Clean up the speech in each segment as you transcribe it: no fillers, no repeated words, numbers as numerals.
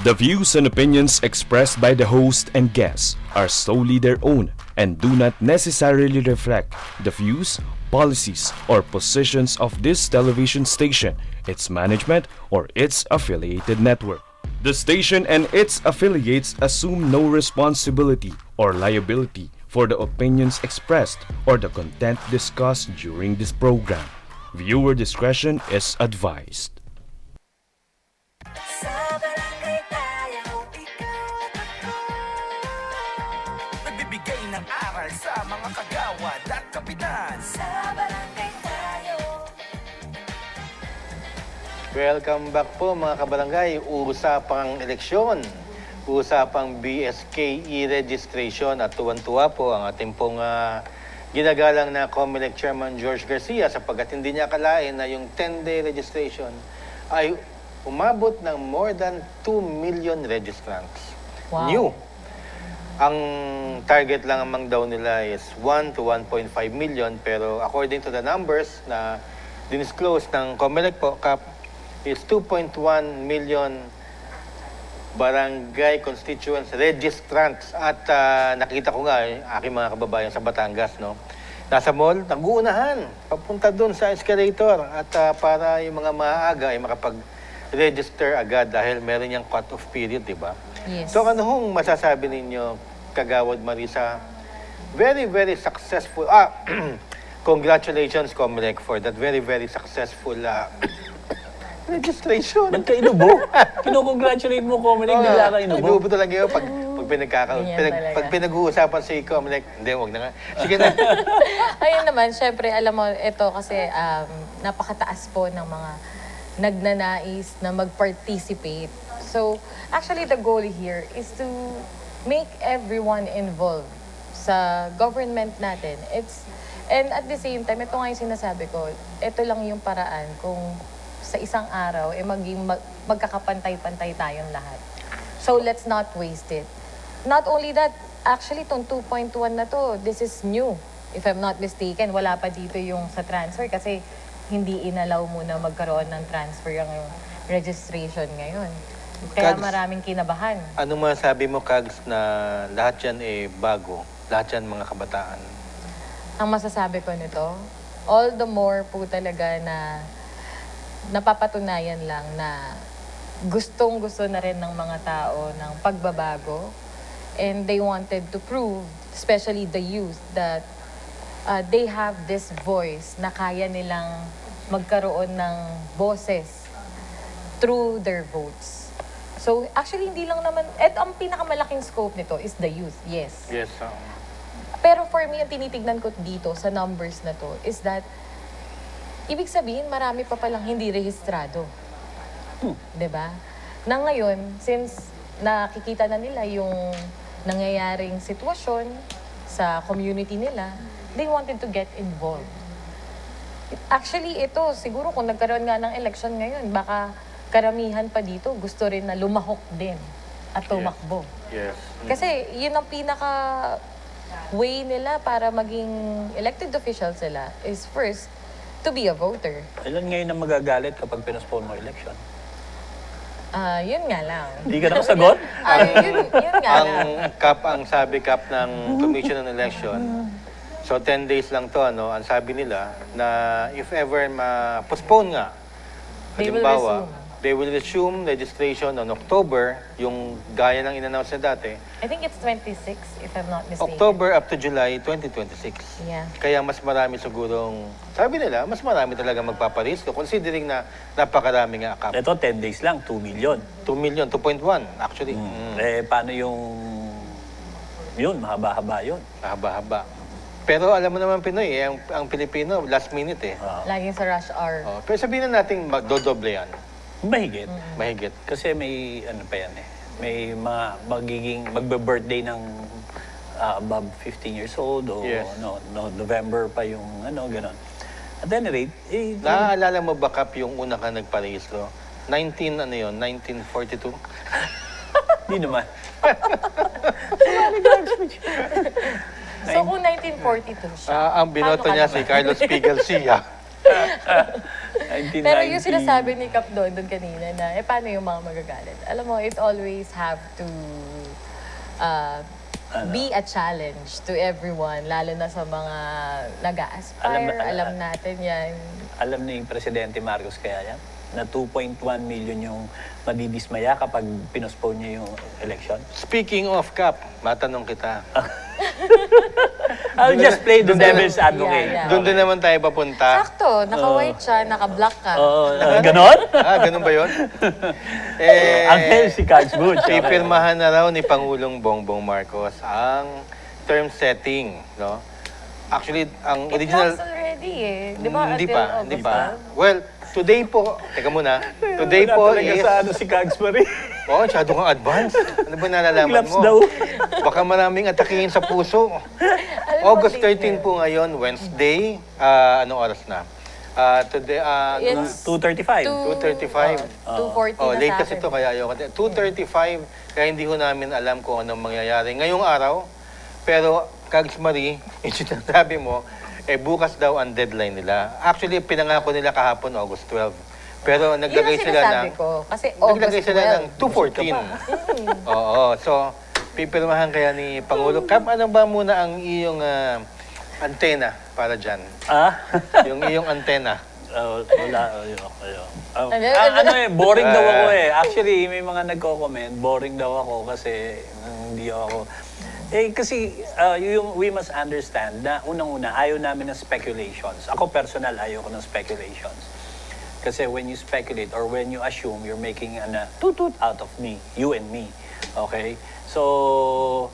The views and opinions expressed by the host and guests are solely their own and do not necessarily reflect the views, policies, or positions of this television station, its management, or its affiliated network. The station and its affiliates assume no responsibility or liability for the opinions expressed or the content discussed during this program. Viewer discretion is advised. Sa barangay tayo, ikaw at ako. Nagbibigay ng aral sa mga kagawad at kapitan. Sa barangay tayo. Welcome back po mga kabarangay. Usapang eleksyon, usapang BSKE registration at tuwan-tuwa po ang ating pong ginagalang na COMELEC Chairman George Garcia sapagkat hindi niya akalain na yung 10-day registration ay umabot ng more than 2 million registrants. Wow. New. Ang target lang amang daw nila is 1 to 1.5 million pero according to the numbers na dinisclose ng COMELEC po, Kap, is 2.1 million barangay constituents registrants at nakita ko nga aking mga kababayan sa Batangas, no? Nasa mall, nag-uunahan, papunta doon sa escalator at para yung mga maaga ay makapag-register agad dahil meron niyang cut-off period, di ba? Yes. So ano hong masasabi ninyo, Kagawad Marisa? Very, very successful, congratulations, COMELEC, for that very, very successful registration. Ba't ka inubo? Kino-congratulate mo, Comelec, bigla ka inubo. Inubo talaga yun pag Ganyan talaga. pag pinag-uusapan si Comelec. Hindi, wag na nga. Sige na. Ayun naman, syempre, alam mo, ito kasi napakataas po ng mga nagnanais na mag-participate. So, actually, the goal here is to make everyone involved sa government natin. And at the same time, ito nga yung sinasabi ko, ito lang yung paraan kung sa isang araw, magkakapantay-pantay tayong lahat. So, let's not waste it. Not only that, actually, itong 2.1 na to, this is new. If I'm not mistaken, wala pa dito yung sa transfer kasi hindi inalaw muna magkaroon ng transfer yung registration ngayon. Kaya Kags, maraming kinabahan. Anong masasabi mo, Kags, na lahat yan bago? Lahat yan mga kabataan? Ang masasabi ko nito, all the more po talaga na napapatunayan lang na gustong-gusto na rin ng mga tao ng pagbabago. And they wanted to prove, especially the youth, that they have this voice na kaya nilang magkaroon ng boses through their votes. So, actually, hindi lang naman, ang pinakamalaking scope nito is the youth, yes. Yes. Pero for me, ang tinitignan ko dito sa numbers na to is that ibig sabihin, marami pa palang hindi rehistrado. Diba? Na ngayon, since nakikita na nila yung nangyayaring sitwasyon sa community nila, they wanted to get involved. Actually, ito, siguro kung nagkaroon nga ng election ngayon, baka karamihan pa dito gusto rin na lumahok din at tumakbo. Yes. Kasi yun ang pinaka way nila para maging elected officials sila is first, to be a voter. Ilan ngayon ang magagalit kapag pinospone mo election? Yun nga lang. Hindi ka nakasagot? Yun nga lang. Ang sabi, Kap, ng Commission on Election, so 10 days lang to, ano, ang sabi nila na if ever ma-postpone nga, They will halimbawa, resume. they will resume registration on October, yung gaya ng in-announce na dati, I think it's 26, if I'm not mistaken. October up to July 2026. Yeah. Kaya mas marami sigurong, sabi nila, mas marami talaga magpaparisko considering na napakarami nga, Kap. Ito, 10 days lang, 2 million. 2 million, 2.1 actually. Paano yung... Yun, mahaba-haba yun. Haba-haba. Pero alam mo naman Pinoy, ang Pilipino, last minute eh. Laging sa rush hour. Oh, pero sabihin na natin magdodoble yan. Mahigit. Mahigit. Kasi may, ano pa yan eh, may mga magbe-birthday ng above 15 years old o Yes. November pa yung ano, gano'n. At any rate, Naaalala mo ba, Kap, yung una ka nagparehistro? 1942? di naman. So kung 1942 siya, Ang binoto paano ka niya naman? si Carlos P. Garcia. Pero yung sinasabi ni Kap doon kanina na, paano yung mga magagalit? Alam mo, it always have to be a challenge to everyone, lalo na sa mga nag-a-aspire. Alam natin yan. Alam ni Presidente Marcos kaya yan? Na 2.1 million yung madidismaya kapag pinospone niya yung election? Speaking of Cap, matanong kita. I'll just play the devil's advocate. Yeah. Doon din naman tayo papunta. Sakto, naka-white siya, naka-black ka. Ganon? Ganun ba yun? Until si Cards Butch. Pipirmahan na raw ni Pangulong Bongbong Marcos ang term setting, no? Actually, ang It original... passed already eh. Di ba? Hindi Until pa, hindi pa. Well, today po, teka muna, today po is... si Cards Marie. Oh, masyado kang advance. Ano ba nalalaman Claps mo? daw. Baka maraming atakihin sa puso. Alam mo, August Tignan. 13 po ngayon, Wednesday. Anong oras na? Today, It's 2:35. 2:35. 2:40 Oh, na late sa kasi akin. ito, kaya ayoko. 2:35, kaya hindi ko namin alam kung anong mangyayari ngayong araw. Pero, Kags Marie, yung sinasabi mo, bukas daw ang deadline nila. Actually, pinangako nila kahapon, August 12. Pero naglagay Yun ang sila sinasabi ng... ko. Kasi August Naglagay sila 12. ng 2:14. Oo, so, pipirmahan kaya ni Pangulo. Kap, ano ba muna ang iyong antena para dyan? Yung iyong antena. Wala. Boring daw ako eh. Actually, may mga nagko-comment, boring daw ako kasi hindi ako... kasi we must understand na unang-una, ayaw namin ng speculations. Ako personal, ayaw ko ng speculations. Kasi when you speculate or when you assume, you're making an tutut out of me, you and me. Okay? So,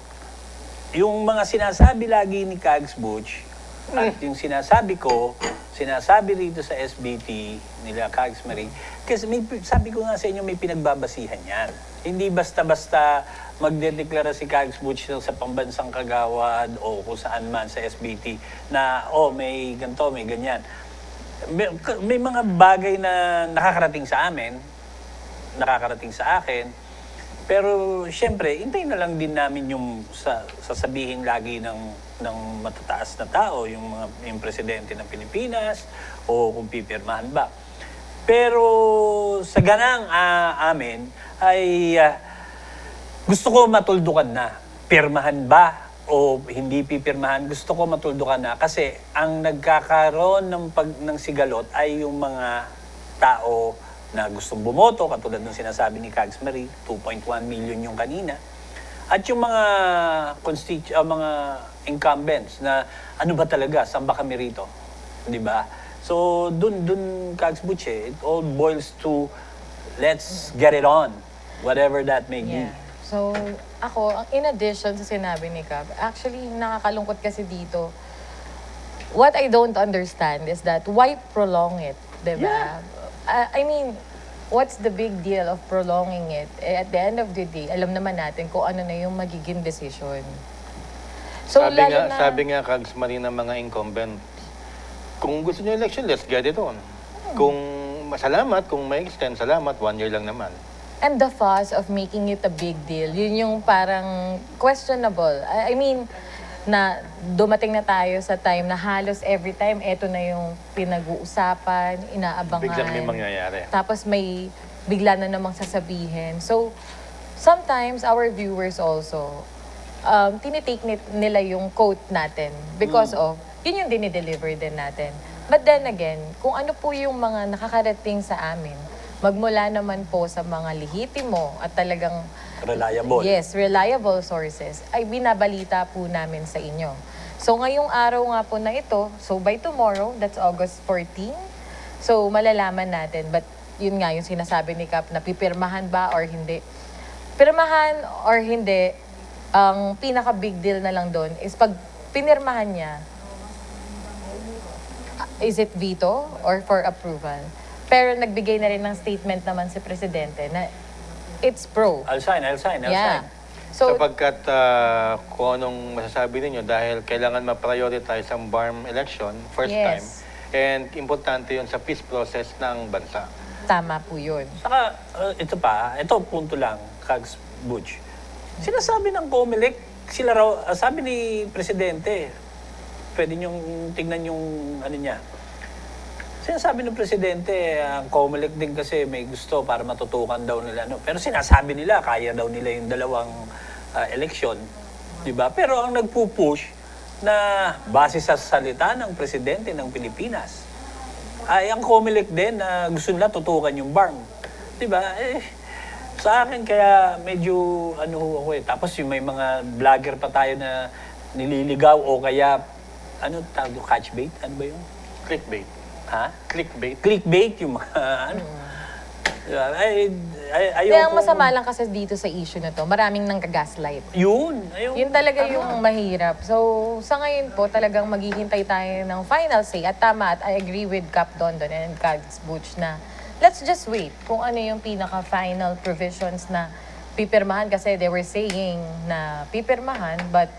yung mga sinasabi lagi ni Kags Butch, at yung sinasabi ko, sinasabi rito sa SBT nila Kags Marie, kasi sabi ko nga sa inyo, may pinagbabasihan yan. Hindi basta-basta magdedeklara si Kags Butch sa pambansang kagawad o kung saan man sa SBT na, may ganito, may ganyan. May mga bagay na nakakarating sa amin, nakakarating sa akin, pero siyempre, hintayin na lang din namin yung sasabihin lagi ng matataas na tao, yung presidente ng Pilipinas, o kung pipirmahan ba. Pero sa ganang amin, ay gusto ko matuldukan na. Pirmahan ba o hindi pipirmahan, gusto ko matuldukan na kasi ang nagkakaroon ng sigalot ay yung mga tao na gustong bumoto, katulad ng sinasabi ni Kags Marie, 2.1 million yung kanina. At yung mga mga incumbents na ano ba talaga, saan ba kami rito? Di ba? So, dun Kags Butch, it all boils to let's get it on, whatever that may be. Yeah. So, ako, in addition sa sinabi ni Cap, actually, nakakalungkot kasi dito, what I don't understand is that why prolong it, diba? Yeah. I mean, what's the big deal of prolonging it? At the end of the day, alam naman natin kung ano na yung magiging decision. So, Sabi nga Kags Marie ng mga incumbent, kung gusto niyo election, let's get it on. Kung salamat, kung may extend, salamat, 1 year lang naman. And the fuss of making it a big deal, yun yung parang questionable. I mean, na dumating na tayo sa time na halos every time, eto na yung pinag-uusapan, inaabangan. Biglang may mangyayari. Tapos may bigla na namang sasabihin. So, sometimes our viewers also, tinitake nila yung quote natin because of, yun yung dinideliver din natin. But then again, kung ano po yung mga nakakarating sa amin, magmula naman po sa mga lehitimo at talagang Reliable. yes, reliable sources, ay binabalita po namin sa inyo. So ngayong araw nga po na ito, so by tomorrow, that's August 14, so malalaman natin. But yun nga, yung sinasabi ni Cap na pipirmahan ba or hindi. Pirmahan or hindi, ang pinaka-big deal na lang doon is pag pinirmahan niya, is it veto or for approval? Pero nagbigay na rin ng statement naman si Presidente na it's pro. I'll sign. Yeah. So, Sapagkat kung anong masasabi ninyo, dahil kailangan ma-prioritize ang BARM election, first Yes. time, and importante yun sa peace process ng bansa. tama po yun. Saka, ito punto lang, Kags Butch. Sinasabi ng COMELEC, sila raw, sabi ni Presidente, pwede niyong tingnan yung ano niya. sinasabi ng presidente, ang COMELEC din kasi may gusto para matutukan daw nila. No? Pero sinasabi nila, kaya daw nila yung dalawang eleksyon. Diba? Pero ang nagpupush na base sa salita ng presidente ng Pilipinas, ay ang COMELEC din na gusto nila tutukan yung BARM. Diba? Sa akin, kaya medyo ano ako eh. Tapos yung may mga vlogger pa tayo na nililigaw o kaya, ano tawag yung catch bait? Ano ba yun? Clickbait. Ha? Clickbait. Clickbait yung mga ano. Kaya ang masama lang kasi dito sa issue na to, maraming nang gaslight. Yun. Yun talaga yung mahirap. So, sa ngayon po, talagang maghihintay tayo ng final say. At tama, at I agree with Cap Dondon and Cags Butch na let's just wait kung ano yung pinaka-final provisions na pipirmahan. Kasi they were saying na pipirmahan, but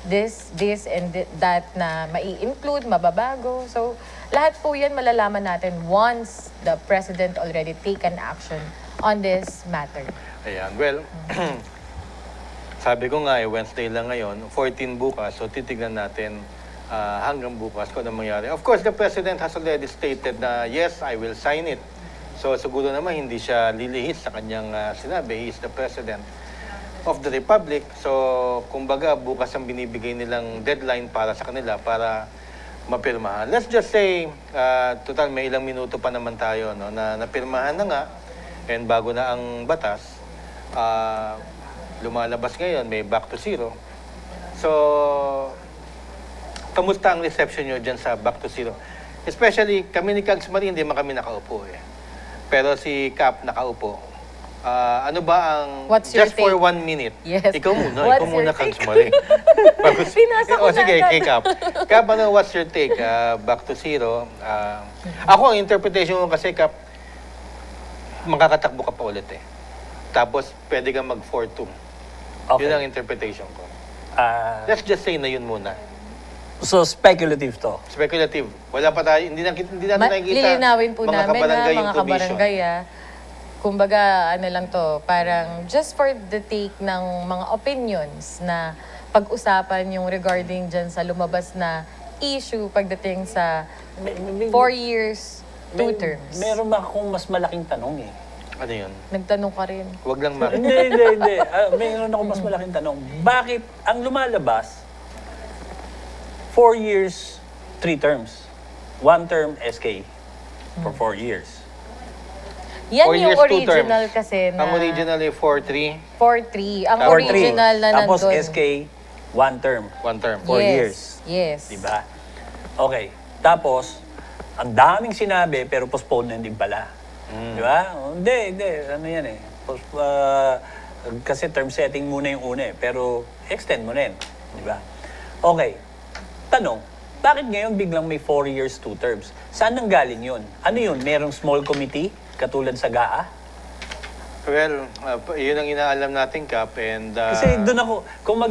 this and that na mai-include, mababago. So, lahat po yan malalaman natin once the President already take an action on this matter. Ayan, well, sabi ko nga Wednesday lang ngayon, 14 bukas, so titignan natin hanggang bukas kung ano mangyari. Of course, the President has already stated na, yes, I will sign it. So siguro naman hindi siya lilihis sa kanyang sinabi. He is the President of the Republic. So, kumbaga, bukas ang binibigay nilang deadline para sa kanila para mapirmahan. Let's just say, total may ilang minuto pa naman tayo, no, na napirmahan na nga, and bago na ang batas, lumalabas ngayon, may back to zero. So, kamusta ang reception nyo dyan sa back to zero? Especially, kami ni Cags Marie, hindi man kami nakaupo eh. Pero si Cap nakaupo. Ano ba ang... What's your just for take? 1 minute. Yes. Ikaw muna. What's Ikaw muna, your Cags take? Marie. Pinasa ko Sige, na agad. kay Cap. Cap, ano, what's your take? Back to zero. Ako, ang interpretation ko kasi, Cap, makakatakbo ka pa ulit eh. Tapos, pwede kang mag 4-2. Okay. Yun ang interpretation ko. Let's just say na yun muna. So, speculative to. Speculative. Wala pa tayo, hindi natin nakikita. Lilinawin po mga namin na kabarangay mga information. kabarangay kumbaga ano lang to, parang just for the take ng mga opinions na pag-usapan yung regarding dyan sa lumabas na issue pagdating sa 4 years, 2 terms. Meron ba akong mas malaking tanong eh? Ano yun? Nagtanong ka rin. Huwag lang mak. Hindi. Mayroon akong mas malaking tanong. Bakit ang lumalabas, 4 years, 3 terms? 1 term SK for 4 years. Yan 4 yung years, 2 original terms. kasi na... Ang original ay 4-3, 4-3. Ang For original three. na Tapos nandun. SK, 1 term. 1 term. 4 years. Yes. Diba? Okay. Tapos, ang daming sinabi, pero postpone na din pala. Diba? Hindi. Ano yan eh. Kasi term setting muna yung una eh. Pero extend mo rin. Diba? Okay. Tanong, bakit ngayon biglang may 4 years, 2 terms? Saan nang galing yun? Ano yun? Merong small committee? Katulad sa GAA? Well, yun ang inaalam natin, Cap. And, Kasi doon ako, kung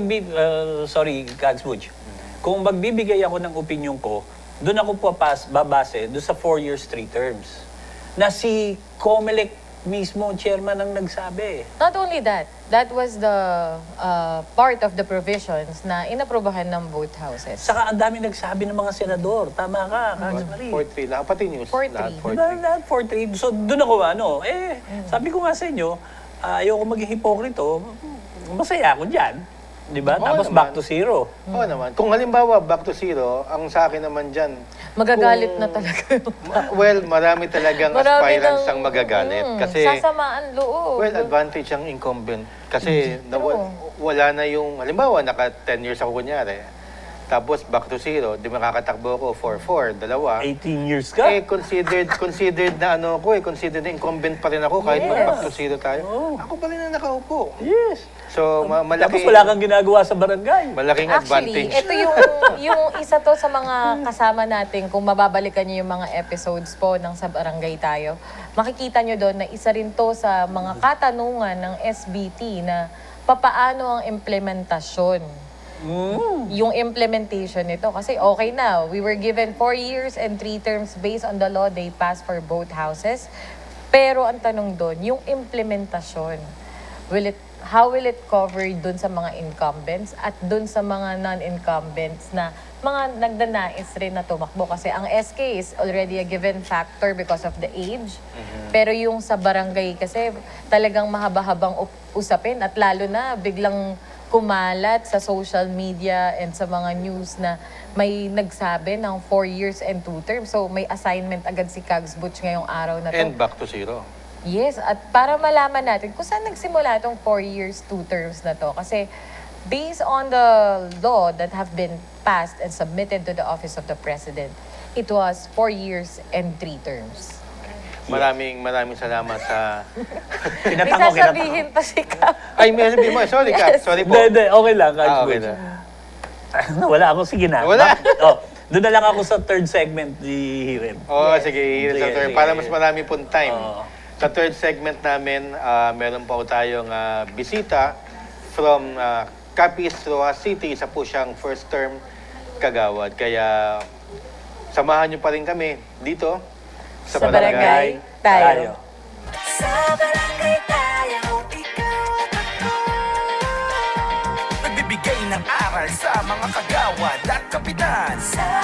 sorry, Cags Butch. Kung magbibigay ako ng opinion ko, doon ako babase doon sa 4 years, 3 terms. Na si COMELEC mismo, chairman ang nagsabi. Not only that, that was the part of the provisions na inaprobahan ng both houses. Saka ang dami nagsabi ng mga senador. Tama ka, Cags Marie. 4-3. Lahat pati news. 4-3. Lahat Diba, 4-3. lahat 4-3. So doon ako sabi ko nga sa inyo, ayoko maging hipokrito, masaya ako dyan. Diba? Oo Tapos naman. back to zero. Oo naman. Kung halimbawa, back to zero, ang sa akin naman dyan, Magagalit na talaga. well, marami talagang aspirants ang magagalit. Kasi, sasamaan loob. well, advantage ang incumbent. Kasi wala na yung, halimbawa, naka 10 years ako kunyari. Tapos back to zero, di makakatakbo ako 4-4, dalawa. 18 years ka. Considered na ano ko considered na incumbent pa rin ako kahit Yes. back to zero tayo. Oo. Ako pa rin ang nakaupo. Yes. So, Tapos malaki, wala kang ginagawa sa barangay. malaking Actually, advantage. ito yung isa to sa mga kasama natin kung mababalikan niyo yung mga episodes po ng Sa Barangay Tayo. Makikita niyo doon na isa rin to sa mga katanungan ng SBT na papaano ang implementasyon. Yung implementation nito. Kasi okay na, we were given 4 years and 3 terms based on the law they passed for both houses. Pero ang tanong doon, yung implementasyon, will it how will it cover dun sa mga incumbents at dun sa mga non-incumbents na mga nagdanais rin na tumakbo? Kasi ang SK is already a given factor because of the age. Pero yung sa barangay kasi talagang mahaba-habang usapin at lalo na biglang kumalat sa social media and sa mga news na may nagsabi ng 4 years and 2 terms. So may assignment agad si Kags Butch ngayong araw na to. And back to zero. Yes, at para malaman natin kung saan nagsimula itong 4 years, 2 terms na to. Kasi based on the law that have been passed and submitted to the Office of the President, it was 4 years and 3 terms. Maraming salamat sa... May Tinatango, sasabihin pa si Kap. Ay, may sabihin mo. Sorry, Kap. Sorry po. Hindi, okay lang. Coach Okay Butch. na. Wala ako, sige na. Wala. Doon na lang ako sa third segment ni Hiren. Oo, sige. Here's the Sige, third. sige. Para mas marami pong time. Oo. Sa third segment namin, meron po tayong bisita from Capiz, Roa City. Isa po siyang first term kagawad. Kaya samahan niyo pa rin kami dito Sa barangay tayo. Sa barangay tayo, ikaw at ako. Nagbibigay ng aral sa mga kagawad at kapitan. Sa